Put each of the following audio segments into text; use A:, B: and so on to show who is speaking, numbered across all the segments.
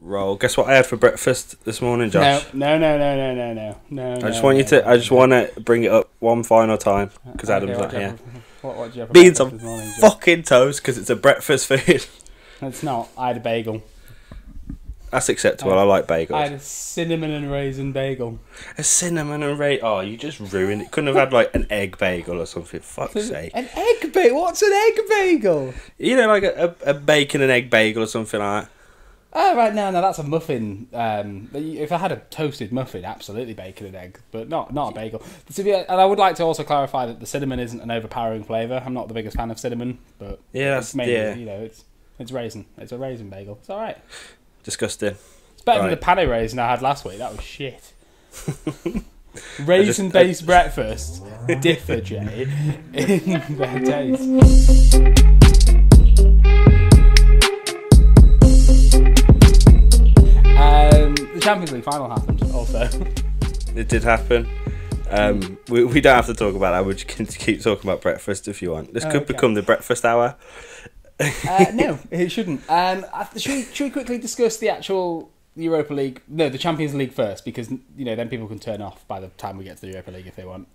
A: roll. Guess what I had for breakfast this morning, Josh?
B: No.
A: I just want you to. I just want to bring it up one final time because Adam's not here.
B: What do you have for
A: Beans
B: breakfast
A: on
B: this morning, Josh?
A: fucking toast because it's a breakfast food.
B: It's not. I had a bagel.
A: That's acceptable. I like bagels.
B: I had a cinnamon and raisin bagel.
A: A cinnamon and raisin. Oh, you just ruined it. Couldn't have had like an egg bagel or something. Fuck's sake.
B: An egg bagel? What's an egg bagel?
A: You know, like a bacon and egg bagel or something like that.
B: Oh, right, no, that's a muffin. If I had a toasted muffin, absolutely bacon and egg, but not a bagel. And I would like to also clarify that the cinnamon isn't an overpowering flavour. I'm not the biggest fan of cinnamon, but it's mainly, you know, it's raisin. It's a raisin bagel. It's all right.
A: Disgusting.
B: It's better than the pane raisin I had last week. That was shit. Raisin-based breakfast differ, Jay, in their taste. The Champions League final happened also.
A: It did happen. We don't have to talk about that. We can keep talking about breakfast if you want. This could become the breakfast hour.
B: No, it shouldn't. Should we quickly discuss the actual Europa League? No, the Champions League first, because then people can turn off by the time we get to the Europa League if they want.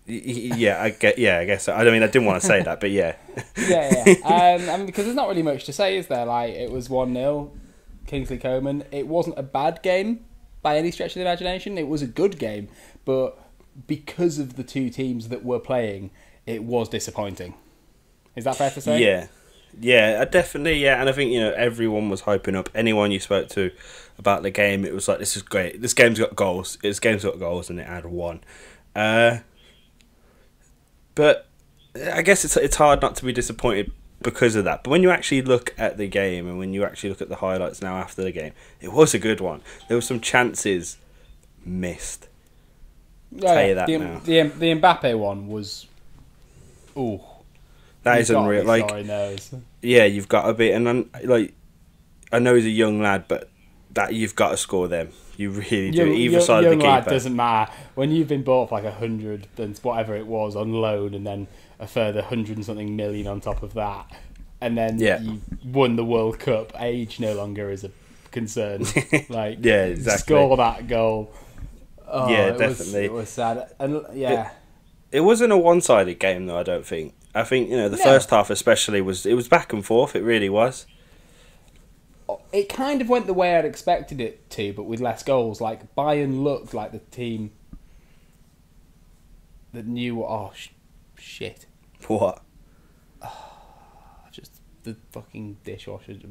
A: Yeah, I guess so. I mean, I didn't want to say that, but yeah.
B: Yeah. Because there's not really much to say, is there? Like, it was 1-0, Kingsley Coman. It wasn't a bad game by any stretch of the imagination. It was a good game, but because of the two teams that were playing, it was disappointing. Is that fair to say?
A: Yeah, definitely, yeah. And I think, everyone was hyping up. Anyone you spoke to about the game, it was like, this is great. This game's got goals. And it had one. But I guess it's hard not to be disappointed because of that. But when you actually look at the game and when you actually look at the highlights now after the game, it was a good one. There were some chances missed. Tell you that now.
B: The Mbappe one was... Ooh.
A: That is unreal. Like, yeah, you've got to be, and I know he's a young lad, but that you've got to score them. You really do. Either side of the keeper.
B: Young lad doesn't matter when you've been bought for like 100 and whatever it was on loan, and then a further 100 and something million on top of that, and then you won the World Cup. Age no longer is a concern. Like,
A: yeah, exactly.
B: Score that goal. Oh,
A: yeah, definitely.
B: It was sad, and yeah.
A: It wasn't a one-sided game though. I don't think. I think the first half especially was back and forth. It really was.
B: It kind of went the way I'd expected it to, but with less goals. Like, Bayern looked like the team that knew. Oh shit!
A: What?
B: Just the fucking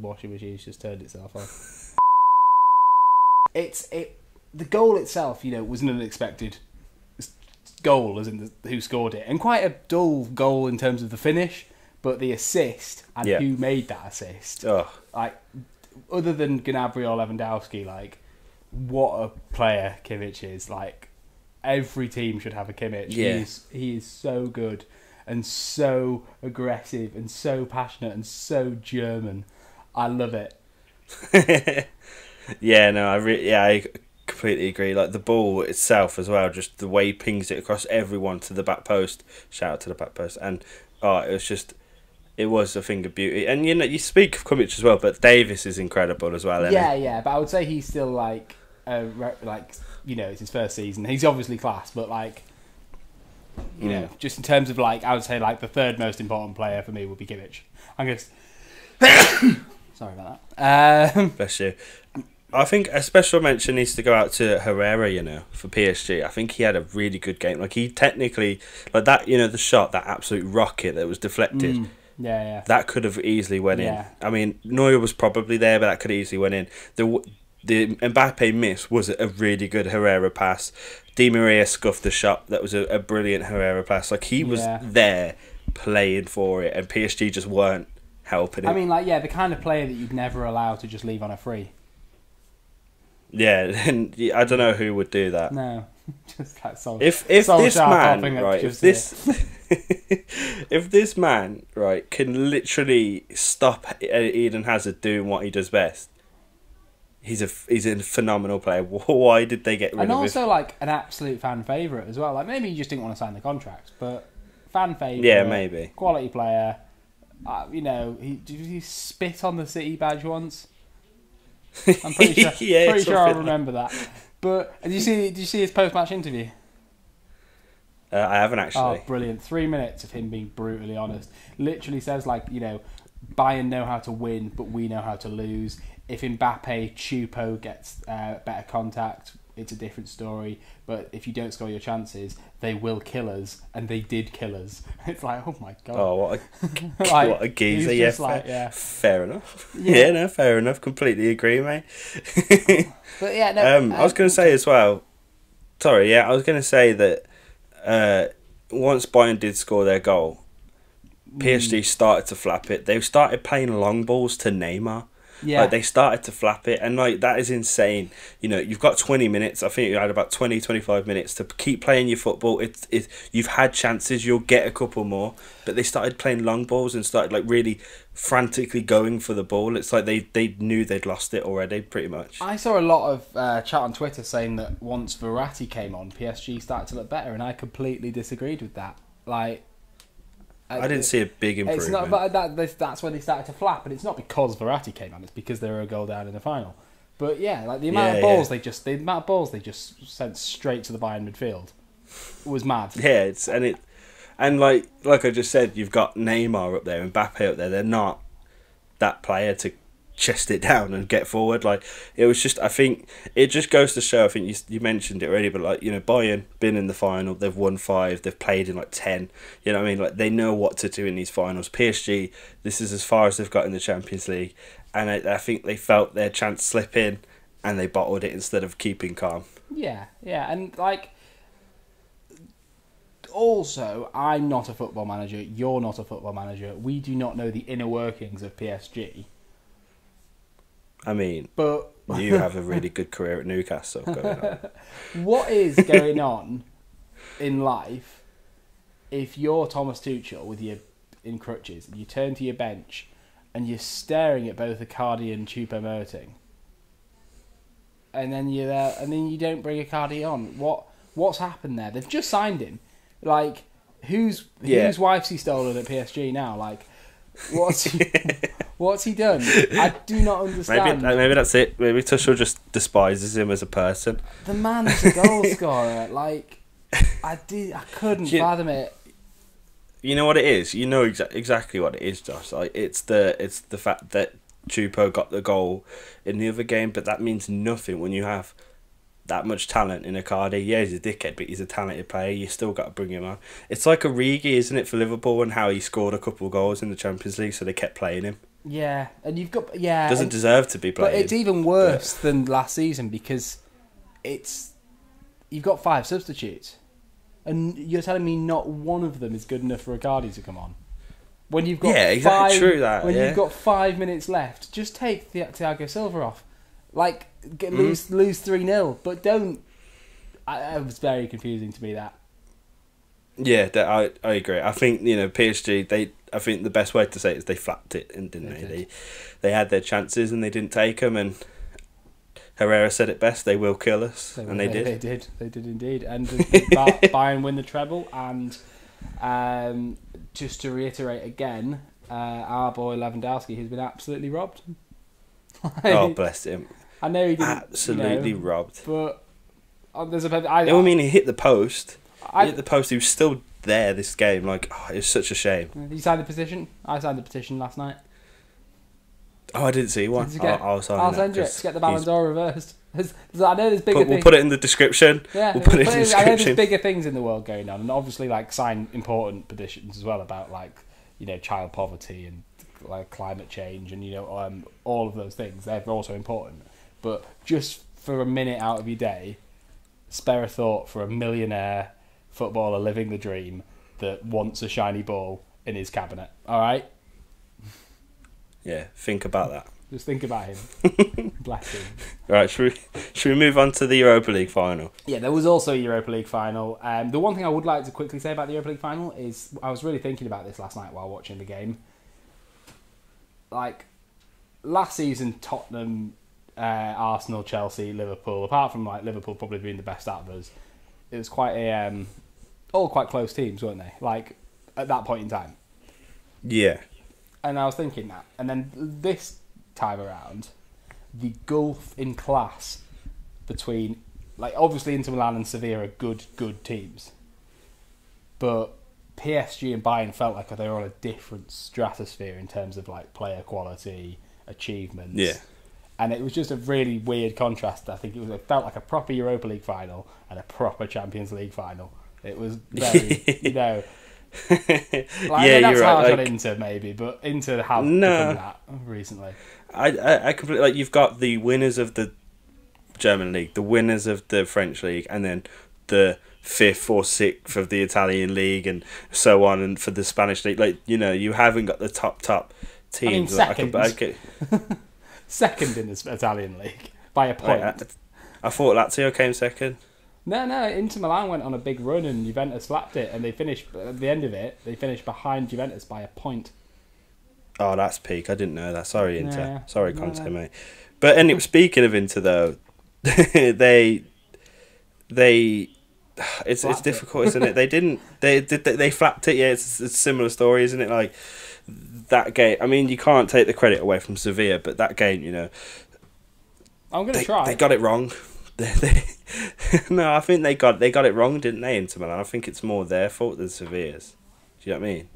B: washing machine just turned itself off. The goal itself, wasn't an unexpected goal, as in who scored it, and quite a dull goal in terms of the finish, but the assist and who made that assist, like, other than Gnabry or Lewandowski, like, what a player Kimmich is. Like, every team should have a Kimmich. He is so good and so aggressive and so passionate and so German. I love it.
A: I completely agree. Like, the ball itself as well, just the way he pings it across everyone to the back post. Shout out to the back post. And it was a thing of beauty. And you speak of Kimmich as well, but Davis is incredible as well.
B: Yeah. But I would say he's still it's his first season. He's obviously class, but just in terms of I would say the third most important player for me would be Kimmich. I'm just sorry about that.
A: Bless you. I think a special mention needs to go out to Herrera, for PSG. I think he had a really good game. Like, he technically, like that, the shot, that absolute rocket that was deflected.
B: Yeah.
A: That could have easily went in. I mean, Neuer was probably there, but that could easily went in. The Mbappe miss was a really good Herrera pass. Di Maria scuffed the shot. That was a brilliant Herrera pass. Like, he was there playing for it, and PSG just weren't helping him.
B: I mean, the kind of player that you'd never allow to just leave on a free.
A: Yeah, and I don't know who would do that.
B: No, just like
A: if this man, right, if this man, right, can literally stop Eden Hazard doing what he does best, he's a phenomenal player. Why did they get rid of him?
B: And also an absolute fan favourite as well. Like, maybe you just didn't want to sign the contract, but fan favourite.
A: Yeah, maybe
B: quality player. He spit on the City badge once. I'm pretty sure.
A: Yeah,
B: pretty sure I remember that. But did you see his post-match interview?
A: I haven't actually.
B: Oh, brilliant! 3 minutes of him being brutally honest. Literally says Bayern know how to win, but we know how to lose. If Mbappe, Choupo gets better contact, it's a different story. But if you don't score your chances, they will kill us, and they did kill us. It's like, oh my god!
A: Oh, what a geezer! Yeah, fair enough.
B: Yeah.
A: No, fair enough. Completely agree, mate.
B: But yeah, no.
A: I was going to say as well. Sorry, yeah, I was going to say that once Bayern did score their goal, PSG started to flap it. They started playing long balls to Neymar.
B: Yeah.
A: Like, they started to flap it, and like, that is insane. You know, you've got 20 minutes. I think you had about 20-25 minutes to keep playing your football. You've had chances, you'll get a couple more. But they started playing long balls and started like really frantically going for the ball. It's like they knew they'd lost it already, pretty much.
B: I saw a lot of chat on Twitter saying that once Verratti came on, PSG started to look better, and I completely disagreed with that. Like,
A: I didn't see a big improvement.
B: It's not, but that's when they started to flap, and it's not because Verratti came on; it's because they were a goal down in the final. But yeah, like the amount of balls they just sent straight to the Bayern midfield was mad.
A: Yeah, and like I just said, you've got Neymar up there and Mbappe up there. They're not that player to chest it down and get forward. Like, it was just, I think it just goes to show. I think you mentioned it already, but like, you know, Bayern been in the final, they've won 5, they've played in like 10. You know what I mean? Like, they know what to do in these finals. PSG, this is as far as they've got in the Champions League, and I think they felt their chance slip in, and they bottled it instead of keeping calm.
B: Yeah, and like, also, I'm not a football manager. You're not a football manager. We do not know the inner workings of PSG.
A: I mean,
B: but
A: you have a really good career at Newcastle going on.
B: What is going on in life if you're Thomas Tuchel with your in crutches and you turn to your bench and you're staring at both Icardi and Choupo-Moting, and then you're there, and then you don't bring Icardi on? What's happened there? They've just signed him. Like, whose wife's he stolen at PSG now? Like, what's he done? I do not understand.
A: Maybe that's it. Maybe Tuchel just despises him as a person.
B: The man's a goal scorer. Like, I couldn't fathom it.
A: You know what it is? You know exactly what it is, Josh. Like, it's the fact that Choupo got the goal in the other game, but that means nothing when you have that much talent in Icardi. Yeah, he's a dickhead, but he's a talented player. You still got to bring him on. It's like Origi, isn't it, for Liverpool, and how he scored a couple of goals in the Champions League, so they kept playing him.
B: Yeah, and you've got
A: doesn't deserve to be playing.
B: But it's even worse than last season, because you've got 5 substitutes, and you're telling me not one of them is good enough for Icardi to come on. When you've got you've got 5 minutes left, just take Thiago Silva off. Like, lose 3-0, but don't. It was very confusing to me, that.
A: Yeah, I agree. I think, you know, PSG, I think the best way to say it is they flapped it, and didn't they? They had their chances and they didn't take them, and Herrera said it best, they will kill us, and they did.
B: They did indeed. And Bayern win the treble, and just to reiterate again, our boy Lewandowski has been absolutely robbed.
A: Oh, bless him.
B: I know he didn't.
A: Absolutely robbed.
B: But there's
A: he hit the post. He hit the post. He was still there this game. Like, it's such a shame.
B: You signed the petition? I signed the petition last night.
A: Oh, I didn't see one.
B: I'll send you it to get the Ballon d'Or reversed. I know there's bigger things.
A: We'll put it in the description.
B: Yeah,
A: we'll put it in the description.
B: I know there's bigger things in the world going on, and obviously, like, sign important petitions as well about, like, you know, child poverty and like climate change, and, you know, all of those things. They're also important. But just for a minute out of your day, spare a thought for a millionaire footballer living the dream that wants a shiny ball in his cabinet. All right?
A: Yeah, think about that.
B: Just think about him. Bless him.
A: Right, should we move on to the Europa League final?
B: Yeah, there was also a Europa League final. The one thing I would like to quickly say about the Europa League final is I was really thinking about this last night while watching the game. Like, last season, Tottenham, Arsenal, Chelsea, Liverpool, apart from like Liverpool probably being the best out of us, it was quite a all quite close teams, weren't they? Like, at that point in time.
A: Yeah.
B: And I was thinking that. And then this time around, the gulf in class between, like, obviously Inter Milan and Sevilla are good teams, but PSG and Bayern felt like they were on a different stratosphere in terms of like player quality, achievements.
A: Yeah.
B: And it was just a really weird contrast. I think it felt like a proper Europa League final and a proper Champions League final. It was very,
A: yeah,
B: that's
A: you're
B: how
A: right.
B: I got Inter maybe, but Inter have become that recently.
A: I completely, like, you've got the winners of the German league, the winners of the French league, and then the 5th or 6th of the Italian league, and so on, and for the Spanish league, like, you know, you haven't got the top teams.
B: I mean, second in the Italian league by a point.
A: Wait, I thought Lazio came second.
B: No, Inter Milan went on a big run and Juventus slapped it, and they finished at the end of it. They finished behind Juventus by a point.
A: Oh, that's peak. I didn't know that. Sorry, Inter. Yeah. Sorry, Conte, mate. But anyway, speaking of Inter, though, they it's difficult, isn't it? They flapped it. Yeah, it's a similar story, isn't it? Like that game. I mean, you can't take the credit away from Sevilla, but that game, you know,
B: I'm gonna try.
A: They got it wrong. No, I think they got it wrong, didn't they, Inter Milan? I think it's more their fault than Sevilla's. Do you know what I mean?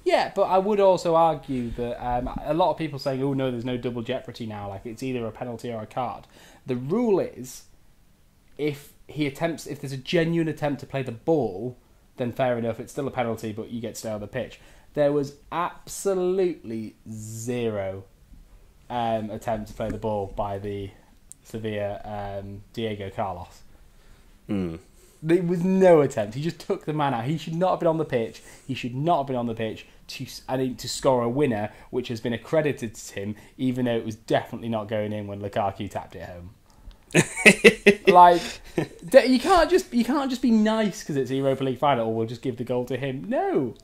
B: Yeah, but I would also argue that a lot of people saying, "Oh no, there's no double jeopardy now. Like it's either a penalty or a card." The rule is, if there's a genuine attempt to play the ball, then fair enough. It's still a penalty, but you get to stay on the pitch. There was absolutely zero attempt to play the ball by the Sevilla Diego Carlos. There was no attempt. He just took the man out. He should not have been on the pitch. He should not have been on the pitch to score a winner, which has been accredited to him, even though it was definitely not going in when Lukaku tapped it home. Like, you can't just be nice because it's a Europa League final, or we'll just give the goal to him. No.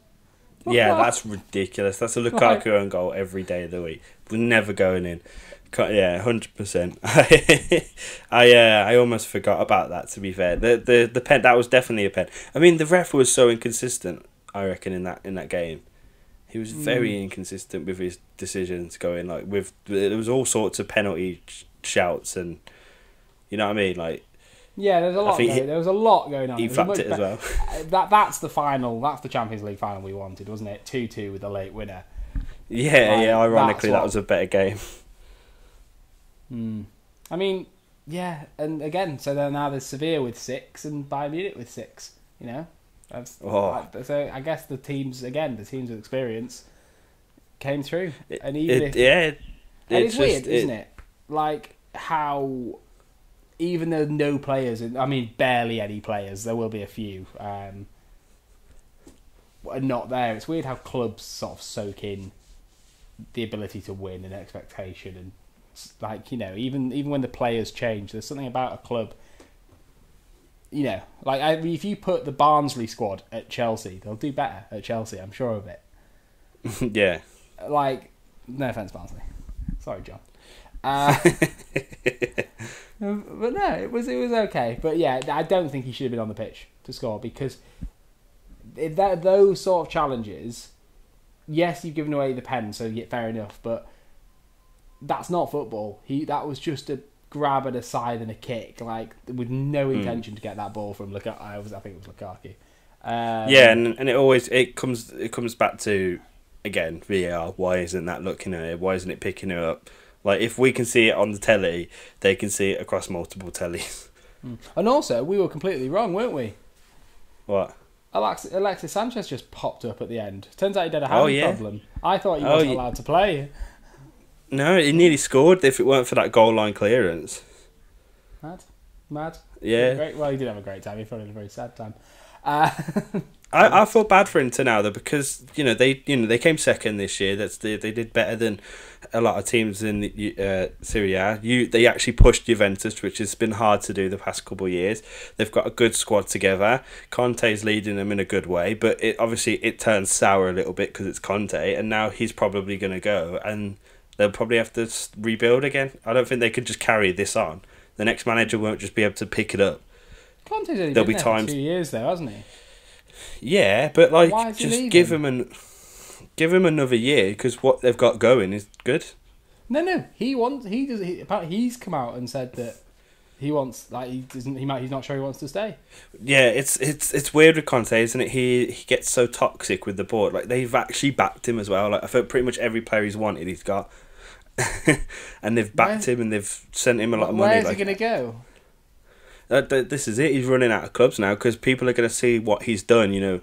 A: Yeah, that's ridiculous. That's a Lukaku own goal every day of the week. We're never going in. Yeah, 100%. I almost forgot about that. To be fair, the pen, that was definitely a pen. I mean, the ref was so inconsistent. I reckon in that game, he was very inconsistent with his decisions. There was all sorts of penalty shouts, and you know what I mean. Like,
B: yeah, there was a lot going on.
A: He flapped it as well.
B: That's the final. That's the Champions League final we wanted, wasn't it? 2-2 with a late winner.
A: Yeah. Ironically, that was a better game.
B: I mean, yeah, and again, so now there's Sevilla with 6 and Bayern Munich with 6. You know, so I guess the teams with experience came through, and it's weird, isn't it? Like how, even though no players, I mean, barely any players, there will be a few, are not there. It's weird how clubs sort of soak in the ability to win and expectation and. Like, you know, even when the players change, there's something about a club. You know, like if you put the Barnsley squad at Chelsea, they'll do better at Chelsea. I'm sure of it.
A: Yeah.
B: Like, no offense, Barnsley. Sorry, John. But no, it was okay. But yeah, I don't think he should have been on the pitch to score, because those sort of challenges. Yes, you've given away the pen, so yeah, fair enough, but. That's not football. That was just a grab at a side and a kick, like with no intention to get that ball from Lukaku. I think it was Lukaku.
A: Yeah, and it comes back to, again, VAR. Why isn't that looking at it? Why isn't it picking it up? Like, if we can see it on the telly, they can see it across multiple tellies.
B: And also, we were completely wrong, weren't we?
A: What?
B: Alexis Sanchez just popped up at the end. Turns out he had a hand problem. I thought he wasn't allowed to play.
A: No, he nearly scored if it weren't for that goal line clearance.
B: Mad.
A: Yeah.
B: Great. Well, he did have a great time. He probably had a very sad time.
A: I feel bad for Inter now, though, because they came second this year. They did better than a lot of teams in the Serie A. They actually pushed Juventus, which has been hard to do the past couple of years. They've got a good squad together. Conte's leading them in a good way, but it turns sour a little bit because it's Conte, and now he's probably going to go, and they'll probably have to rebuild again. I don't think they could just carry this on. The next manager won't just be able to pick it up.
B: Conte's only been there for 2 years, though, hasn't he?
A: Yeah, but just give him another year, because what they've got going is good.
B: No. He's come out and said that he wants, like, he's not sure he wants to stay.
A: Yeah, it's weird with Conte, isn't it? He gets so toxic with the board. Like, they've actually backed him as well. Like, I feel pretty much every player he's wanted, he's got. And they've backed him and they've sent him a lot of money.
B: Where's he going to go?
A: This is it. He's running out of clubs now because people are going to see what he's done. You know,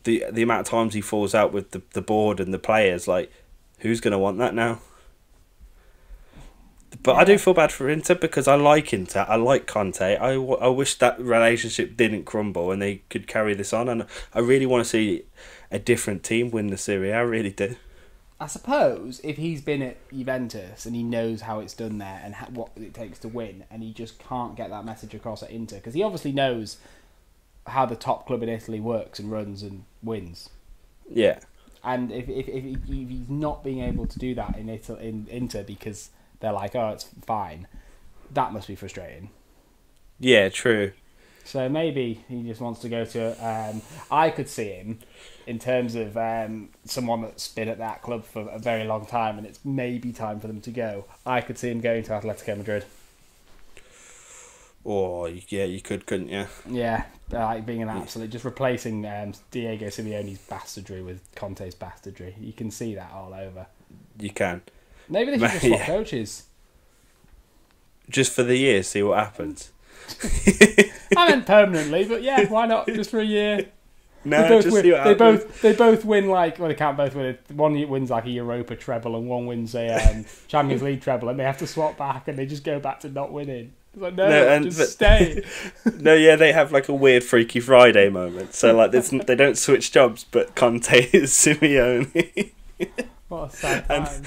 A: the amount of times he falls out with the board and the players. Like, who's going to want that now? But yeah. I do feel bad for Inter because I like Inter. I like Conte. I wish that relationship didn't crumble and they could carry this on. And I really want to see a different team win the Serie A. I really do.
B: I suppose if he's been at Juventus and he knows how it's done there and what it takes to win, and he just can't get that message across at Inter, because he obviously knows how the top club in Italy works and runs and wins.
A: Yeah.
B: And if he's not being able to do that in Inter because they're like, oh, it's fine, that must be frustrating.
A: Yeah, true.
B: So maybe he just wants to go to... I could see him in terms of someone that's been at that club for a very long time and it's maybe time for them to go. I could see him going to Atletico Madrid.
A: Oh, yeah, you could, couldn't you?
B: Yeah, like being an absolute... Just replacing Diego Simeone's bastardry with Conte's bastardry. You can see that all over.
A: You can.
B: Maybe they should just swap coaches.
A: Just for the year, see what happens.
B: I meant permanently, but yeah, why not? Just for a year.
A: No, just see what happens.
B: They both win, like, well, they can't both win it. One wins like a Europa treble and one wins a Champions League treble, and they have to swap back and they just go back to not winning. It's like, just stay.
A: No, yeah, they have like a weird Freaky Friday moment. So like, they don't switch jobs, but Conte is Simeone.
B: What a sad time.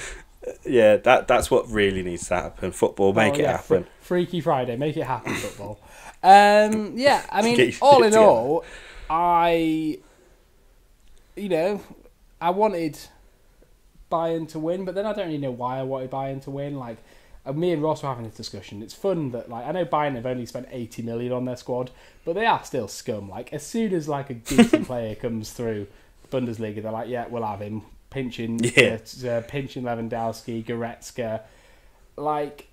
A: Yeah, that's what really needs to happen. Football, make it happen.
B: Freaky Friday, make it happen, football. Yeah, I mean, all in all, I wanted Bayern to win, but then I don't really know why I wanted Bayern to win. Like, me and Ross were having this discussion. It's fun that, like, I know Bayern have only spent 80 million on their squad, but they are still scum. Like, as soon as like a decent player comes through Bundesliga, they're like, yeah, we'll have him. Pinching Lewandowski, Goretzka, like,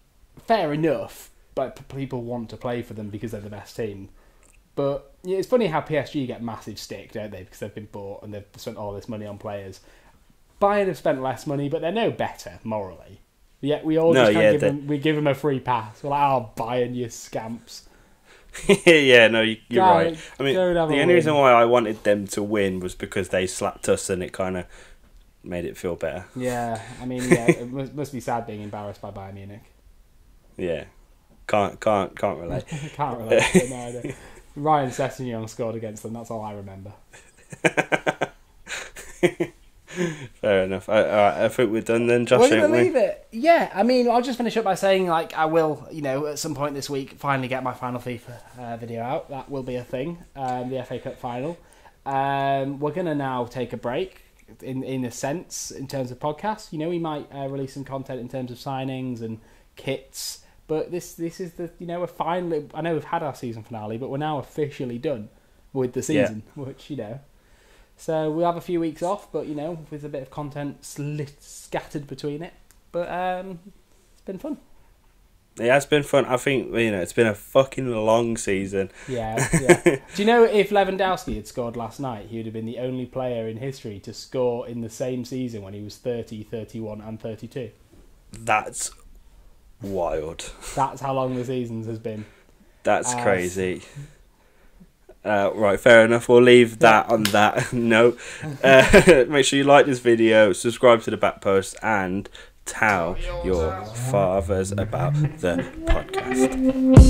B: fair enough, but people want to play for them because they're the best team. But yeah, it's funny how PSG get massive stick, don't they? Because they've been bought and they've spent all this money on players. Bayern have spent less money, but they're no better morally. Yet we all give them a free pass. We're like, oh, Bayern, you scamps.
A: Yeah, no, you're right. I mean, the only reason why I wanted them to win was because they slapped us and it kind of made it feel better.
B: Yeah, I mean, yeah, it must be sad being embarrassed by Bayern Munich.
A: Yeah, can't relate.
B: Can't relate. But no, Ryan Sessegnon scored against them. That's all I remember.
A: Fair enough. I think we're done then, Josh.
B: We're going to leave it. Yeah, I mean, I'll just finish up by saying, like, I will, at some point this week, finally get my final FIFA video out. That will be a thing. The FA Cup final. We're going to now take a break. In a sense, in terms of podcasts, we might release some content in terms of signings and kits, but this is the we're finally, I know we've had our season finale, but we're now officially done with the season, which so we'll have a few weeks off, but with a bit of content scattered between it, but it's been fun.
A: It has been fun. I think, it's been a fucking long season.
B: Yeah. Do you know if Lewandowski had scored last night, he would have been the only player in history to score in the same season when he was 30, 31 and 32?
A: That's wild.
B: That's how long the seasons has been.
A: That's crazy. Right, fair enough. We'll leave that on that note. Make sure you like this video, subscribe to the Back Post, and tell your fathers about the podcast.